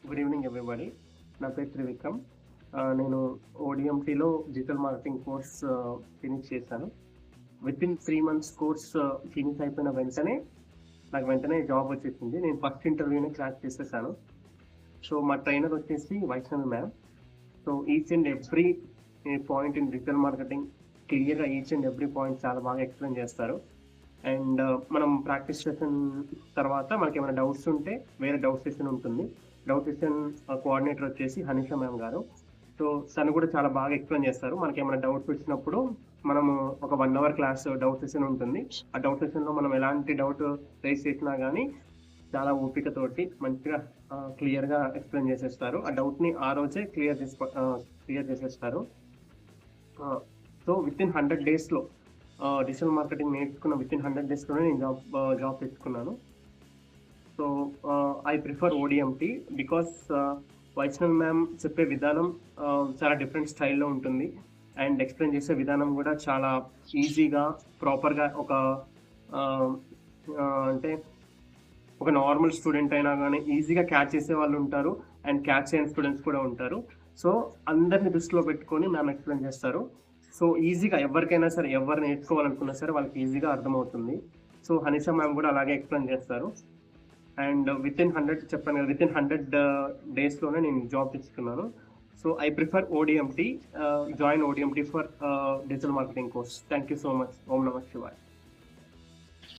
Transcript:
Good evening everybody. నా పేరు త్రివిక్రమ్. నేను ఓడిఎంటీలో డిజిటల్ మార్కెటింగ్ కోర్స్ ఫినిష్ చేశాను. వితిన్ 3 మంత్స్ కోర్స్ ఫినిష్ అయిపోయిన వెంటనే నాకు జాబ్ వచ్చేసింది. నేను ఫస్ట్ ఇంటర్వ్యూనే క్రాక్ చేసేసాను. సో మా ట్రైనర్ వచ్చేసి Vaishnavi ma'am. So each and every point in digital marketing క్లియర్‌గా ఈచ్ అండ్ ఎవ్రీ పాయింట్ చాలా బాగా ఎక్స్‌ప్లెయిన్ చేస్తారు. అండ్ మనం ప్రాక్టీస్ సెషన్ తర్వాత మనకేమైనా డౌట్స్ ఉంటే వేరే డౌట్ సెషన్ ఉంటుంది. డౌట్ సెషన్ కోఆర్డినేటర్ వచ్చేసి హనీషా మ్యామ్ గారు. సో తను కూడా చాలా బాగా ఎక్స్‌ప్లెయిన్ చేస్తారు. మనకేమైనా డౌట్స్ వచ్చినప్పుడు మనము ఒక 1 అవర్ క్లాస్ డౌట్ సెషన్ ఉంటుంది. ఆ డౌట్ సెషన్‌లో మనం ఎలాంటి డౌట్ రైజ్ చేసినా గానీ చాలా ఓపికతోటి మంచిగా క్లియర్‌గా ఎక్స్‌ప్లెయిన్ చేసేస్తారు. ఆ డౌట్‌ని ఆ రోజే క్లియర్ చేసేస్తారు. సో వితిన్ 100 డేస్‌లో డిజిటల్ మార్కెటింగ్ నేర్చుకున్న వితిన్ 100 డేస్‌లోనే నేను జాబ్ తెచ్చుకున్నాను. So I prefer ODMT because Vaishnavi ma'am చెప్పే విధానం చాలా డిఫరెంట్ స్టైల్‌లో ఉంటుంది. అండ్ ఎక్స్‌ప్లెయిన్ చేసే విధానం కూడా చాలా ఈజీగా, ప్రాపర్‌గా ఒక ఆహ్, అంటే ఒక నార్మల్ స్టూడెంట్ అయినా గానీ ఈజీగా క్యాచ్ చేసే వాళ్ళుంటారు. అండ్ క్యాచ్ చేయని స్టూడెంట్స్ కూడా ఉంటారు. సో అందరిని దృష్టిలో పెట్టుకొని మ్యామ్ ఎక్స్‌ప్లెయిన్ చేస్తారు. సో ఈజీగా ఎవరికైనా సరే, ఎవరు నేర్చుకోవాలనుకున్నా సరే వాళ్ళకి ఈజీగా అర్థమవుతుంది. సో హనీషా మ్యామ్ కూడా అలాగే ఎక్స్‌ప్లెయిన్ చేస్తారు. అండ్ వితిన్ 100 చెప్పాను కదా! వితిన్ 100 డేస్‌లోనే నేను జాబ్ తెచ్చుకున్నాను. So I prefer ODMT. Join ODMT for digital marketing course. Thank you so much. ఓం నమః శివాయ.